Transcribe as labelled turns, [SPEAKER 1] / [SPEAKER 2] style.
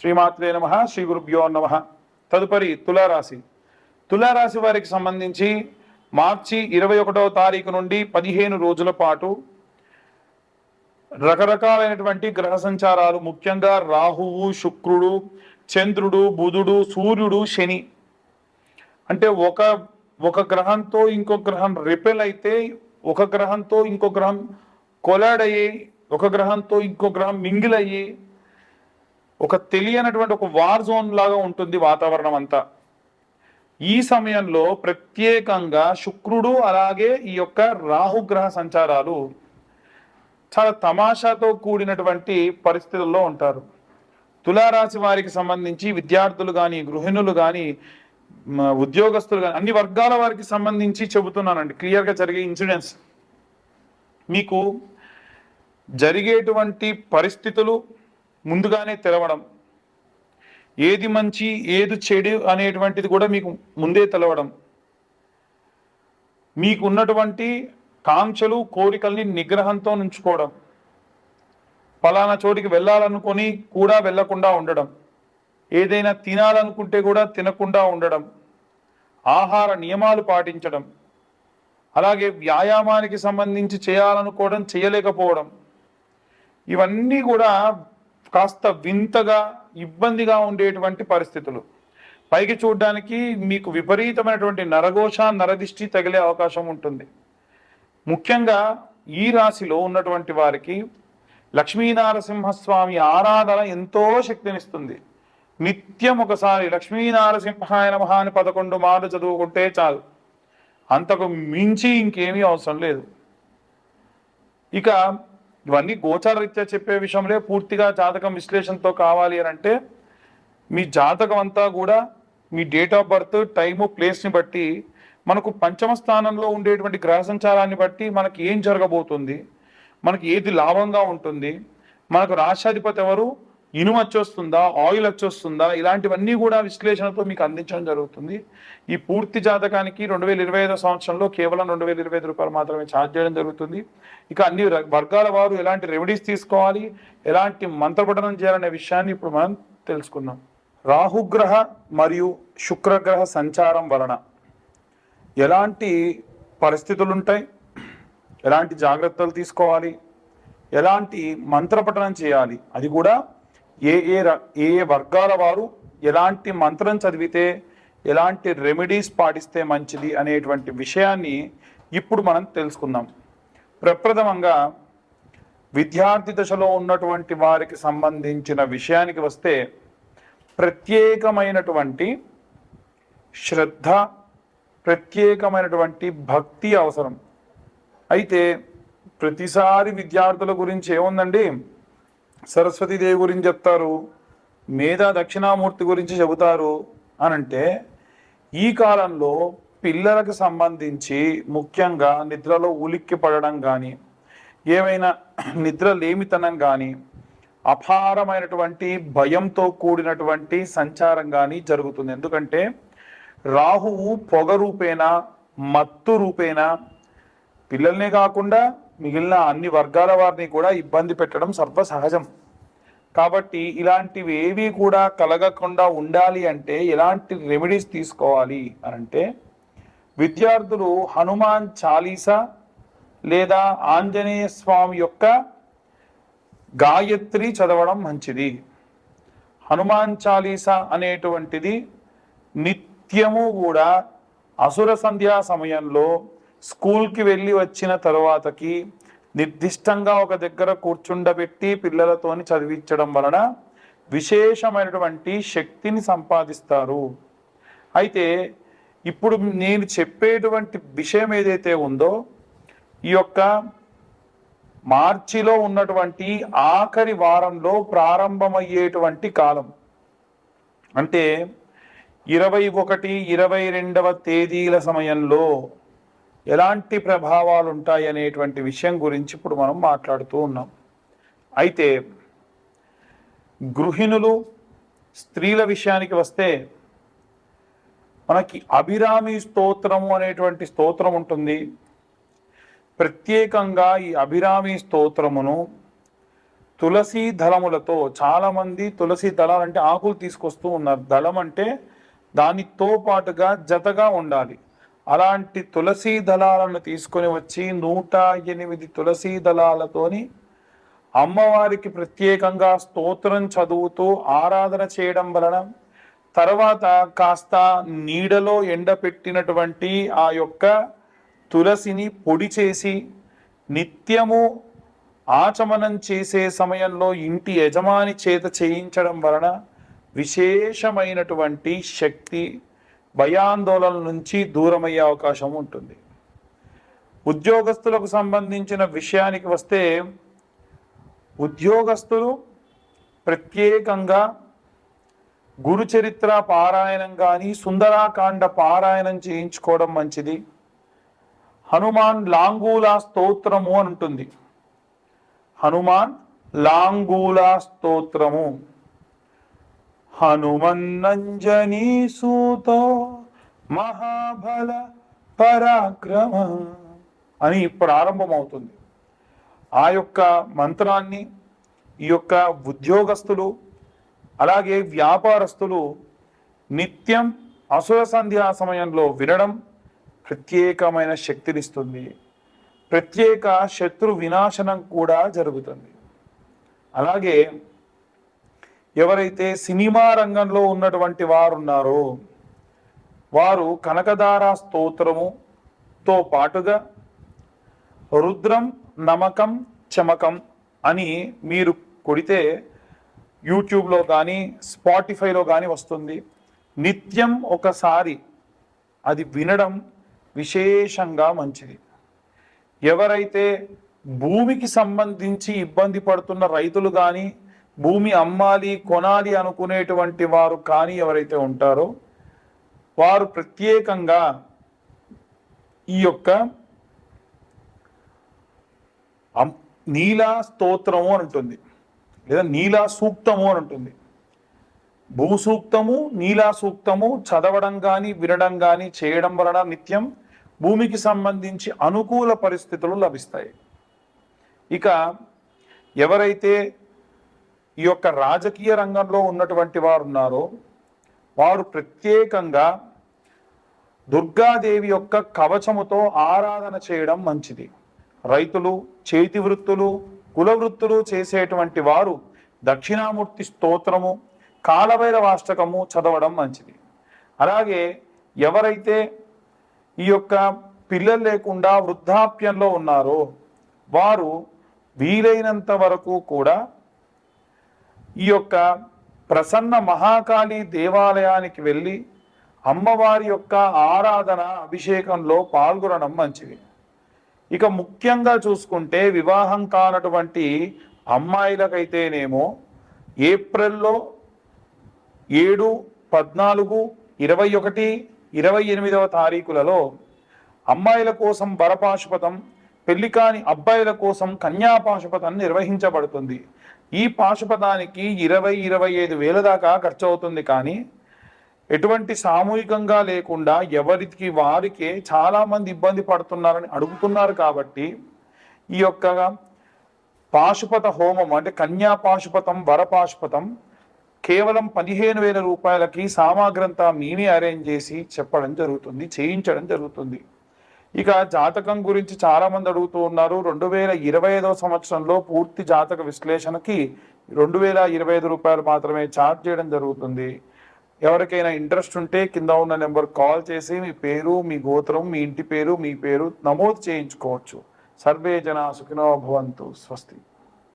[SPEAKER 1] శ్రీమాత్రే నమః, శ్రీ గురుభ్యో నమః. తదుపరి తులారాశి. తులారాశి వారికి సంబంధించి మార్చి 21వ తారీఖు నుండి 15 రోజుల పాటు రకరకాలైనటువంటి గ్రహ సంచారాలు, ముఖ్యంగా రాహువు, శుక్రుడు, చంద్రుడు, బుధుడు, సూర్యుడు, శని, అంటే ఒక గ్రహంతో ఇంకో గ్రహం రిపెల్ అయితే, ఒక గ్రహంతో ఇంకో గ్రహం కొలాడ్ అయ్యి, ఒక గ్రహంతో ఇంకో గ్రహం మింగిల్ అయ్యి, ఒక తెలియనటువంటి ఒక వార్ జోన్ లాగా ఉంటుంది వాతావరణం అంతా. ఈ సమయంలో ప్రత్యేకంగా శుక్రుడు అలాగే ఈ యొక్క రాహుగ్రహ సంచారాలు చాలా తమాషాతో కూడినటువంటి పరిస్థితుల్లో ఉంటారు. తులారాశి వారికి సంబంధించి విద్యార్థులు కానీ, గృహిణులు కానీ, ఉద్యోగస్తులు కానీ, అన్ని వర్గాల వారికి సంబంధించి చెబుతున్నానండి. క్లియర్గా జరిగే ఇన్సిడెంట్స్, మీకు జరిగేటువంటి పరిస్థితులు ముందుగానే తెలవడం, ఏది మంచి ఏది చెడు అనేటువంటిది కూడా మీకు ముందే తెలవడం, మీకు ఉన్నటువంటి కాంక్షలు కోరికల్ని నిగ్రహంతో ఉంచుకోవడం, ఫలానా చోటికి వెళ్ళాలనుకొని కూడా వెళ్ళకుండా ఉండడం, ఏదైనా తినాలనుకుంటే కూడా తినకుండా ఉండడం, ఆహార నియమాలు పాటించడం, అలాగే వ్యాయామానికి సంబంధించి చేయాలనుకోవడం చేయలేకపోవడం, ఇవన్నీ కూడా కాస్త వింతగా ఇబ్బందిగా ఉండేటువంటి పరిస్థితులు. పైకి చూడడానికి మీకు విపరీతమైనటువంటి నరఘోష, నరదిష్టి తగిలే అవకాశం ఉంటుంది. ముఖ్యంగా ఈ రాశిలో ఉన్నటువంటి వారికి లక్ష్మీనారసింహస్వామి ఆరాధన ఎంతో శక్తినిస్తుంది. నిత్యం ఒకసారి లక్ష్మీనారసింహాయ నమః అని 11 మార్లు చదువుకుంటే చాలు, అంతకు మించి ఇంకేమీ అవసరం లేదు. ఇక ఇవన్నీ గోచారరీత్యా చెప్పే విషయంలో పూర్తిగా జాతకం విశ్లేషణతో కావాలి అని అంటే మీ జాతకం అంతా కూడా మీ డేట్ ఆఫ్ బర్త్, టైము, ప్లేస్ని బట్టి, మనకు పంచమ స్థానంలో ఉండేటువంటి గ్రహ సంచారాన్ని బట్టి మనకి ఏం జరగబోతుంది, మనకి ఏది లాభంగా ఉంటుంది, మనకు రాష్ట్రాధిపతి ఎవరు, ఇనుము వచ్చొస్తుందా, ఆయిల్ వచ్చొస్తుందా, ఇలాంటివన్నీ కూడా విశ్లేషణతో మీకు అందించడం జరుగుతుంది. ఈ పూర్తి జాతకానికి 2025 సంవత్సరంలో కేవలం 2025 రూపాయలు మాత్రమే ఛార్జ్ చేయడం జరుగుతుంది. ఇక అన్ని వర్గాల వారు ఎలాంటి రెమెడీస్ తీసుకోవాలి, ఎలాంటి మంత్రపఠనం చేయాలనే విషయాన్ని ఇప్పుడు మనం తెలుసుకుందాం. రాహుగ్రహ మరియు శుక్రగ్రహ సంచారం వలన ఎలాంటి పరిస్థితులు ఉంటాయి, ఎలాంటి జాగ్రత్తలు తీసుకోవాలి, ఎలాంటి మంత్రపఠనం చేయాలి, అది కూడా ఏ ఏ వర్గాల వారు ఎలాంటి మంత్రం చదివితే, ఎలాంటి రెమెడీస్ పాటిస్తే మంచిది అనేటువంటి విషయాన్ని ఇప్పుడు మనం తెలుసుకుందాం. ప్రప్రథమంగా విద్యార్థి దశలో ఉన్నటువంటి వారికి సంబంధించిన విషయానికి వస్తే ప్రత్యేకమైనటువంటి శ్రద్ధ, ప్రత్యేకమైనటువంటి భక్తి అవసరం. అయితే ప్రతిసారి విద్యార్థుల గురించి ఏముందండి, సరస్వతీదేవి గురించి చెప్తారు, మేధా దక్షిణామూర్తి గురించి చెబుతారు అనంటే, ఈ కాలంలో పిల్లలకు సంబంధించి ముఖ్యంగా నిద్రలో ఉలిక్కి పడడం కానీ, ఏమైనా నిద్ర లేమితనం కానీ, అపారమైనటువంటి భయంతో కూడినటువంటి సంచారం కానీ జరుగుతుంది. ఎందుకంటే రాహువు పొగ రూపేణా, మత్తు రూపేణా పిల్లల్నే కాకుండా మిగిలిన అన్ని వర్గాల వారిని కూడా ఇబ్బంది పెట్టడం సర్వసహజం. కాబట్టి ఇలాంటివి ఏవి కూడా కలగకుండా ఉండాలి అంటే ఎలాంటి రెమెడీస్ తీసుకోవాలి అనంటే, విద్యార్థులు హనుమాన్ చాలీసా లేదా ఆంజనేయ స్వామి యొక్క గాయత్రి చదవడం మంచిది. హనుమాన్ చాలీసా అనేటువంటిది నిత్యము కూడా అసుర సంధ్యా సమయంలో స్కూల్కి వెళ్ళి వచ్చిన తర్వాతకి నిర్దిష్టంగా ఒక దగ్గర కూర్చుండబెట్టి పిల్లలతోని చదివించడం వలన విశేషమైనటువంటి శక్తిని సంపాదిస్తారు. అయితే ఇప్పుడు నేను చెప్పేటువంటి విషయం ఏదైతే ఉందో, ఈ యొక్క మార్చిలో ఉన్నటువంటి ఆఖరి వారంలో ప్రారంభమయ్యేటువంటి కాలం, అంటే 21, 22వ తేదీల సమయంలో ఎలాంటి ప్రభావాలు ఉంటాయి అనేటువంటి విషయం గురించి ఇప్పుడు మనం మాట్లాడుతూ ఉన్నాం. అయితే గృహిణులు, స్త్రీల విషయానికి వస్తే మనకి అభిరామి స్తోత్రము అనేటువంటి స్తోత్రం ఉంటుంది. ప్రత్యేకంగా ఈ అభిరామి స్తోత్రమును తులసి దళములతో, చాలా మంది తులసి దళాలు అంటే ఆకులు తీసుకొస్తూ ఉన్నారు. దళం అంటే దానితో పాటుగా జతగా ఉండాలి. అలాంటి తులసి దళాలను తీసుకొని వచ్చి 108 తులసి దళాలతోని అమ్మవారికి ప్రత్యేకంగా స్తోత్రం చదువుతూ ఆరాధన చేయడం వలన, తర్వాత కాస్త నీడలో ఎండపెట్టినటువంటి ఆ యొక్క తులసిని పొడి చేసి నిత్యము ఆచమనం చేసే సమయంలో ఇంటి యజమాని చేత చేయించడం వలన విశేషమైనటువంటి శక్తి, భయాందోళన నుంచి దూరమయ్యే అవకాశం ఉంటుంది. ఉద్యోగస్తులకు సంబంధించిన విషయానికి వస్తే, ఉద్యోగస్తులు ప్రత్యేకంగా గురుచరిత్ర పారాయణం కానీ సుందరాకాండ పారాయణం చేయించుకోవడం మంచిది. హనుమాన్ లాంగూలా స్తోత్రము అని ఉంటుంది. హనుమాన్ లాంగూలా స్తోత్రము, హనుమన్నంజనీ సూతో మహాబల పరాక్రమ అని ప్రారంభమవుతుంది. ఆ యొక్క మంత్రాన్ని ఈ యొక్క ఉద్యోగస్తులు అలాగే వ్యాపారస్తులు నిత్యం అసుర సంధ్యా సమయంలో వినడం ప్రత్యేకమైన శక్తినిస్తుంది. ప్రత్యేక శత్రు వినాశనం కూడా జరుగుతుంది. అలాగే ఎవరైతే సినిమా రంగంలో ఉన్నటువంటి వారు ఉన్నారో వారు కనకదార స్తోత్రముతో పాటుగా రుద్రం నమకం చమకం అని మీరు కొడితే యూట్యూబ్లో కానీ స్పాటిఫైలో కానీ వస్తుంది. నిత్యం ఒకసారి అది వినడం విశేషంగా మంచిది. ఎవరైతే భూమికి సంబంధించి ఇబ్బంది పడుతున్న రైతులు కానీ, భూమి అమ్మాలి కొనాలి అనుకునేటువంటి వారు కానీ ఎవరైతే ఉంటారో వారు ప్రత్యేకంగా ఈ యొక్క నీలా స్తోత్రము అని ఉంటుంది, లేదా నీలా సూక్తము అని ఉంటుంది. భూ సూక్తము, నీలా సూక్తము చదవడం కానీ వినడం కానీ చేయడం వలన నిత్యం భూమికి సంబంధించి అనుకూల పరిస్థితులు లభిస్తాయి. ఇక ఎవరైతే ఈ యొక్క రాజకీయ రంగంలో ఉన్నటువంటి వారు ఉన్నారో వారు ప్రత్యేకంగా దుర్గాదేవి యొక్క కవచముతో ఆరాధన చేయడం మంచిది. రైతులు, చేతి వృత్తులు, కుల వృత్తులు చేసేటువంటి వారు దక్షిణామూర్తి స్తోత్రము, కాలభైరవాష్టకము చదవడం మంచిది. అలాగే ఎవరైతే ఈ యొక్క పిల్లలు లేకుండా వృద్ధాప్యంలో ఉన్నారో వారు వీలైనంత వరకు కూడా ఈ యొక్క ప్రసన్న మహాకాళి దేవాలయానికి వెళ్ళి అమ్మవారి యొక్క ఆరాధన అభిషేకంలో పాల్గొనడం మంచిది. ఇక ముఖ్యంగా చూసుకుంటే వివాహం కానటువంటి అమ్మాయిలకైతేనేమో ఏప్రిల్లో 7, 14, 21, 28వ తారీఖులలో అమ్మాయిల కోసం వరపాశుపతం, పెళ్లి కాని అబ్బాయిల కోసం కన్యాపాశుపతం నిర్వహించబడుతుంది. ఈ పాశుపతానికి 20-25 వేల దాకా ఖర్చు అవుతుంది. కానీ ఎటువంటి సామూహికంగా లేకుండా ఎవరికి వారికే చాలా మంది ఇబ్బంది పడుతున్నారని అడుగుతున్నారు. కాబట్టి ఈ యొక్క పాశుపత హోమం అంటే కన్యా పాశుపతం, వరపాశుపతం కేవలం 15,000 రూపాయలకి సామాగ్రంతా మేమే అరేంజ్ చేసి చెప్పడం జరుగుతుంది, చేయించడం జరుగుతుంది. ఇక జాతకం గురించి చాలా మంది అడుగుతూ ఉన్నారు. 2025వ సంవత్సరంలో పూర్తి జాతక విశ్లేషణకి 2025 రూపాయలు మాత్రమే ఛార్జ్ చేయడం జరుగుతుంది. ఎవరికైనా ఇంట్రెస్ట్ ఉంటే కింద ఉన్న నెంబర్ కాల్ చేసి మీ పేరు, మీ గోత్రం, మీ ఇంటి పేరు, మీ పేరు నమోదు చేయించుకోవచ్చు. సర్వే జనా సుఖినో భవంతు. స్వస్తి.